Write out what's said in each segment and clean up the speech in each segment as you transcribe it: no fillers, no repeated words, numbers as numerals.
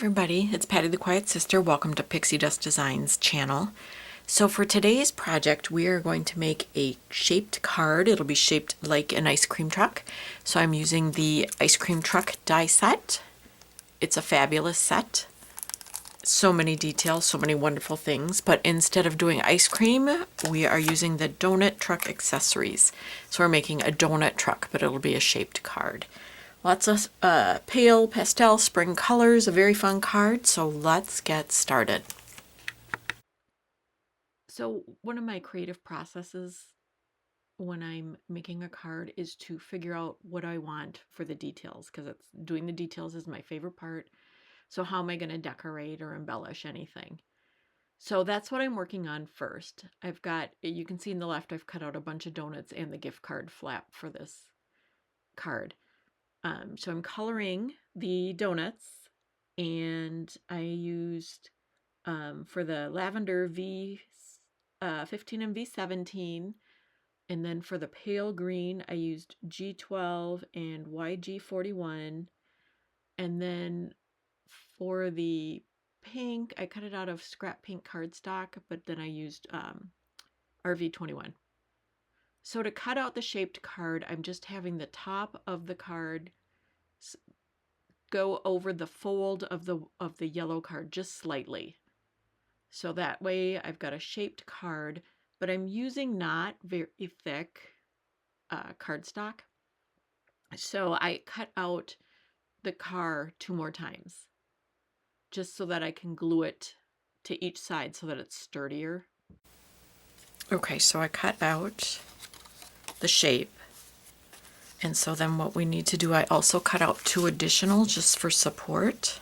everybody, it's Patty the Quiet Sister. Welcome to Pixie Dust Designs channel. So for today's project, we are going to make a shaped card. It'll be shaped like an ice cream truck. So I'm using the ice cream truck die set. It's a fabulous set. So many details, so many wonderful things. But instead of doing ice cream, we are using the donut truck accessories. So we're making a donut truck, but it'll be a shaped card. Lots of pale pastel spring colors, a very fun card, so let's get started. So one of my creative processes when I'm making a card is to figure out what I want for the details, because it's doing the details is my favorite part. So how am I going to decorate or embellish anything? So that's what I'm working on first. I've got, you can see in the left, I've cut out a bunch of donuts and the gift card flap for this card. So I'm coloring the donuts, and I used for the lavender V15 and V17, and then for the pale green I used G12 and YG41, and then for the pink I cut it out of scrap pink cardstock, but then I used RV21. So to cut out the shaped card, I'm just having the top of the card go over the fold of the yellow card just slightly. So that way I've got a shaped card, but I'm using not very thick cardstock. So I cut out the car 2 more times just so that I can glue it to each side so that it's sturdier. Okay, so I cut out the shape. And so then what we need to do, I also cut out 2 additional just for support.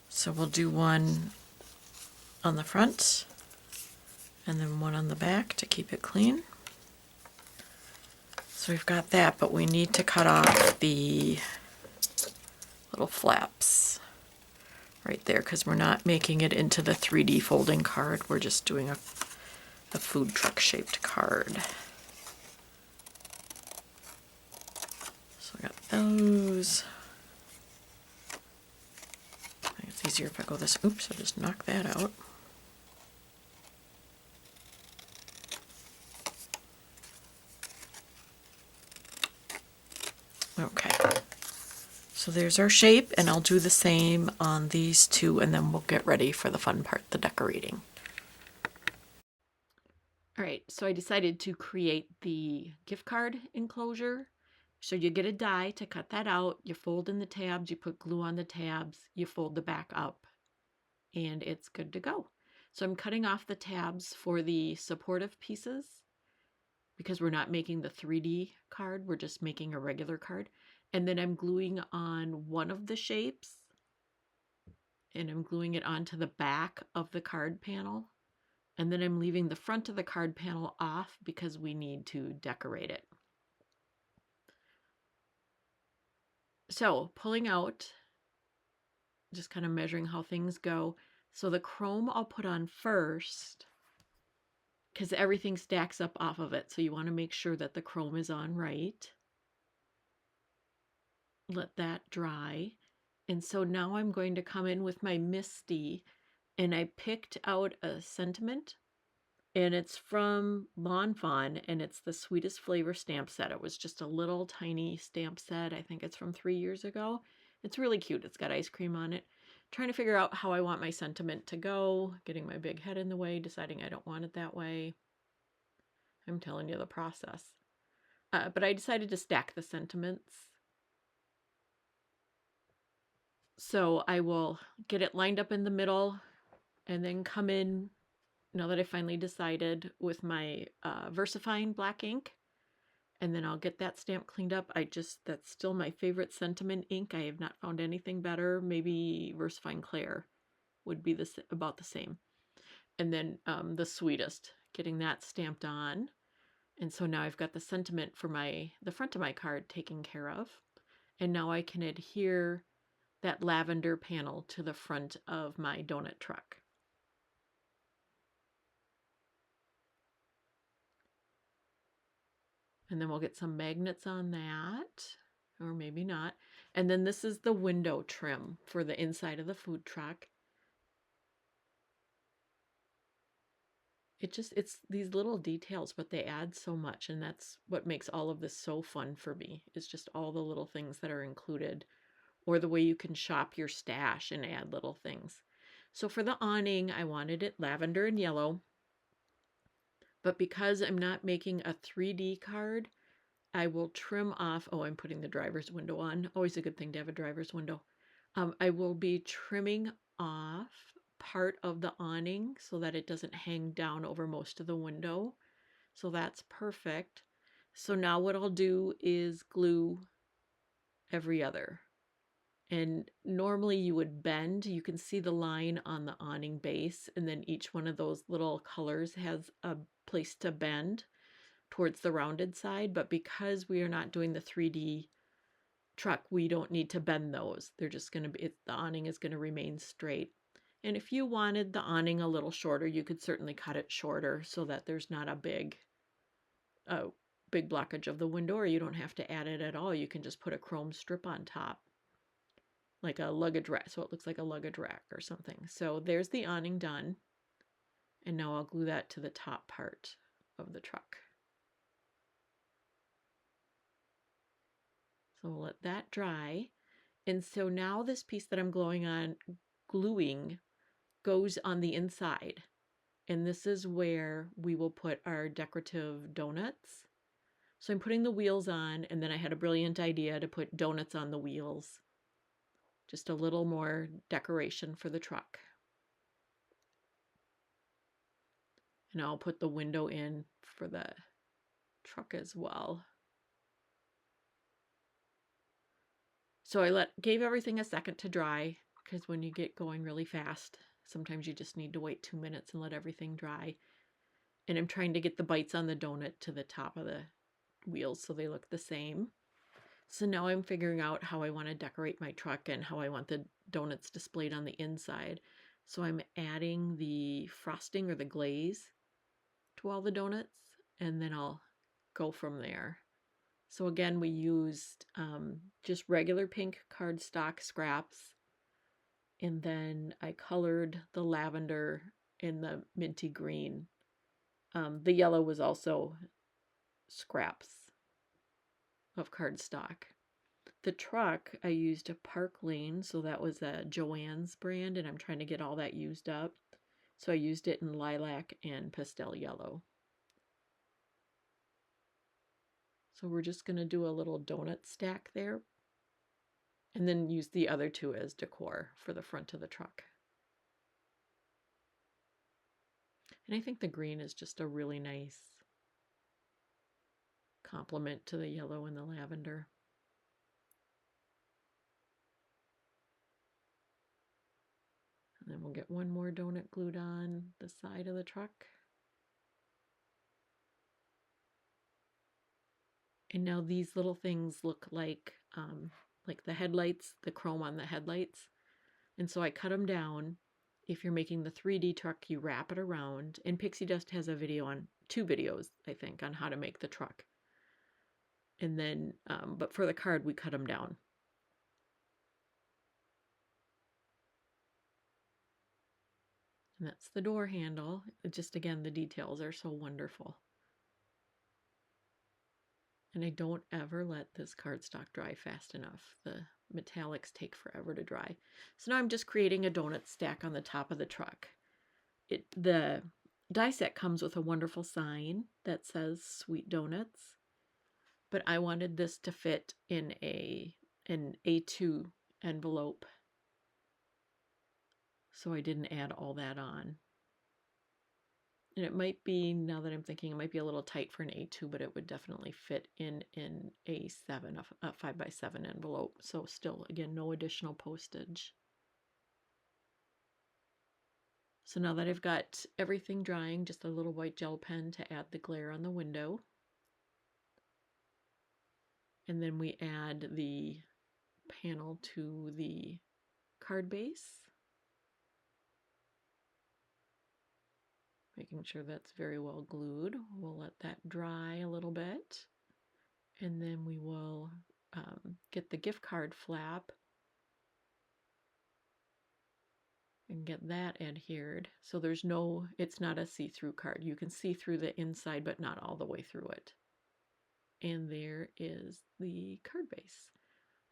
So we'll do one on the front and then one on the back to keep it clean. So we've got that, but we need to cut off the little flaps right there because we're not making it into the 3D folding card. We're just doing a food truck shaped card. So I got those. I think it's easier if I go this. Oops, I just knocked that out. Okay, so there's our shape, and I'll do the same on these 2, and then we'll get ready for the fun part, the decorating. All right, so I decided to create the gift card enclosure. So you get a die to cut that out, you fold in the tabs, you put glue on the tabs, you fold the back up, and it's good to go. So I'm cutting off the tabs for the supportive pieces because we're not making the 3D card, we're just making a regular card. And then I'm gluing on one of the shapes, and I'm gluing it onto the back of the card panel. And then I'm leaving the front of the card panel off because we need to decorate it. So pulling out, just kind of measuring how things go. So the chrome I'll put on first because everything stacks up off of it. So you want to make sure that the chrome is on right. Let that dry. And so now I'm going to come in with my Misty, and I picked out a sentiment, and it's from Lawn Fawn, and it's the Sweetest Flavor stamp set. It was just a little tiny stamp set. I think it's from 3 years ago. It's really cute. It's got ice cream on it. Trying to figure out how I want my sentiment to go, getting my big head in the way, deciding I don't want it that way. I'm telling you the process. But I decided to stack the sentiments. So I will get it lined up in the middle and then come in, now that I finally decided, with my VersaFine black ink. And then I'll get that stamp cleaned up. That's still my favorite sentiment ink. I have not found anything better. Maybe VersaFine Claire would be about the same. And then the Sweetest, getting that stamped on. And so now I've got the sentiment for the front of my card taken care of. And now I can adhere that lavender panel to the front of my donut truck. And then we'll get some magnets on that. or maybe not. And then this is the window trim for the inside of the food truck. It's these little details, but they add so much, and that's what makes all of this so fun for me. It's just all the little things that are included, or the way you can shop your stash and add little things. So for the awning, I wanted it lavender and yellow, but because I'm not making a 3D card, I will trim off. Oh, I'm putting the driver's window on. Always a good thing to have a driver's window. I will be trimming off part of the awning so that it doesn't hang down over most of the window. So that's perfect. So now what I'll do is glue every other. And normally you would bend. You can see the line on the awning base, and then each one of those little colors has a place to bend towards the rounded side. But because we are not doing the 3D truck, we don't need to bend those. They're just going to be, the awning is going to remain straight. And if you wanted the awning a little shorter, you could certainly cut it shorter so that there's not a big blockage of the window, or you don't have to add it at all. You can just put a chrome strip on top, like a luggage rack, so it looks like a luggage rack or something. So there's the awning done. And now I'll glue that to the top part of the truck. So we'll let that dry. And so now this piece that I'm gluing goes on the inside. And this is where we will put our decorative donuts. So I'm putting the wheels on, and then I had a brilliant idea to put donuts on the wheels. Just a little more decoration for the truck. And I'll put the window in for the truck as well. So I gave everything a second to dry, because when you get going really fast, sometimes you just need to wait 2 minutes and let everything dry. And I'm trying to get the bites on the donut to the top of the wheels so they look the same. So now I'm figuring out how I want to decorate my truck and how I want the donuts displayed on the inside. So I'm adding the frosting or the glaze to all the donuts, and then I'll go from there. So again, we used just regular pink cardstock scraps, and then I colored the lavender in the minty green. The yellow was also scraps of cardstock. The truck, I used a Park Lane, so that was a Joann's brand, and I'm trying to get all that used up. So I used it in lilac and pastel yellow. So we're just going to do a little donut stack there, and then use the other two as decor for the front of the truck. And I think the green is just a really nice complement to the yellow and the lavender. And then we'll get one more donut glued on the side of the truck. And now these little things look like the headlights, the chrome on the headlights. And so I cut them down. If you're making the 3D truck, you wrap it around. And Pixi Dust has a video on, 2 videos, I think, on how to make the truck. And then, but for the card, we cut them down. And that's the door handle. Just again, the details are so wonderful. And I don't ever let this cardstock dry fast enough. The metallics take forever to dry. So now I'm just creating a donut stack on the top of the truck. The die set comes with a wonderful sign that says Sweet Donuts, but I wanted this to fit in an A2 envelope, so I didn't add all that on. And it might be, now that I'm thinking, it might be a little tight for an A2, but it would definitely fit in an A7, a 5x7 envelope. So still, again, no additional postage. So now that I've got everything drying, just a little white gel pen to add the glare on the window. And then we add the panel to the card base. Making sure that's very well glued. We'll let that dry a little bit. And then we will get the gift card flap and get that adhered. So there's no, it's not a see-through card. You can see through the inside, but not all the way through it. And there is the card base.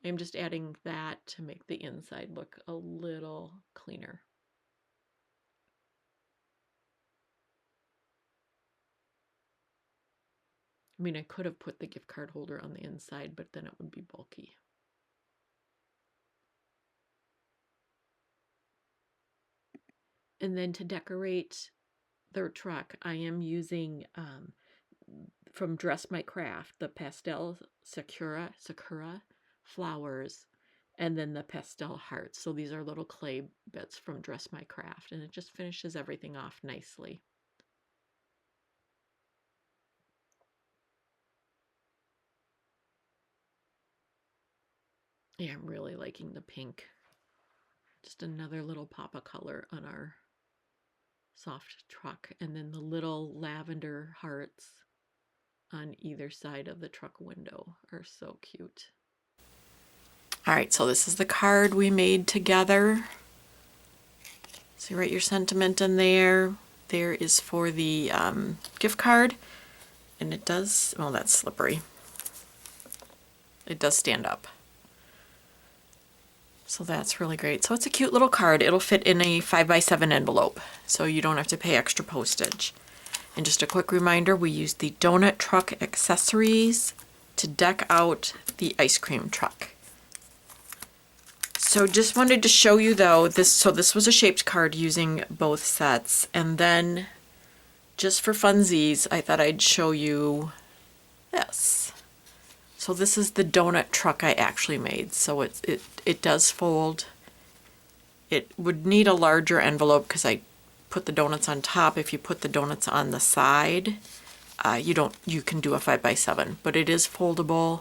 I'm just adding that to make the inside look a little cleaner. I mean, I could have put the gift card holder on the inside, but then it would be bulky. And then to decorate their truck, I am using from Dress My Craft, the pastel sakura flowers, and then the pastel hearts. So these are little clay bits from Dress My Craft, and it just finishes everything off nicely. Yeah, I'm really liking the pink. Just another little pop of color on our soft truck, and then the little lavender hearts on either side of the truck window are so cute. All right, so this is the card we made together. So you write your sentiment in there. There is for the gift card, and it does, oh, that's slippery. It does stand up. So that's really great. So it's a cute little card. It'll fit in a 5x7 envelope, so you don't have to pay extra postage. And just a quick reminder, we used the donut truck accessories to deck out the ice cream truck. So just wanted to show you though, this was a shaped card using both sets. And then just for funsies, I thought I'd show you this. So this is the donut truck I actually made. So it does fold. It would need a larger envelope because I put the donuts on top. If you put the donuts on the side, you can do a 5x7, but it is foldable.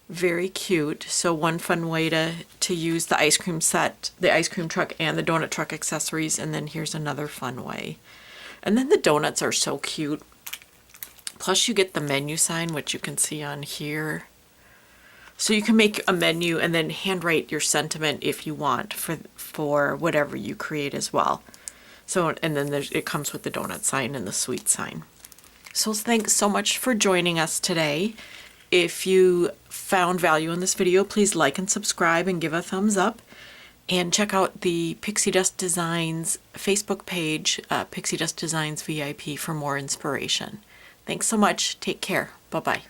Very cute. So one fun way to use the ice cream set, the ice cream truck and the donut truck accessories, and then here's another fun way. And then the donuts are so cute. Plus you get the menu sign, which you can see on here. So you can make a menu and then handwrite your sentiment if you want for whatever you create as well. So, and then it comes with the donut sign and the sweet sign. So thanks so much for joining us today. If you found value in this video, please like and subscribe and give a thumbs up. And check out the Pixie Dust Designs Facebook page, Pixie Dust Designs VIP, for more inspiration. Thanks so much. Take care. Bye-bye.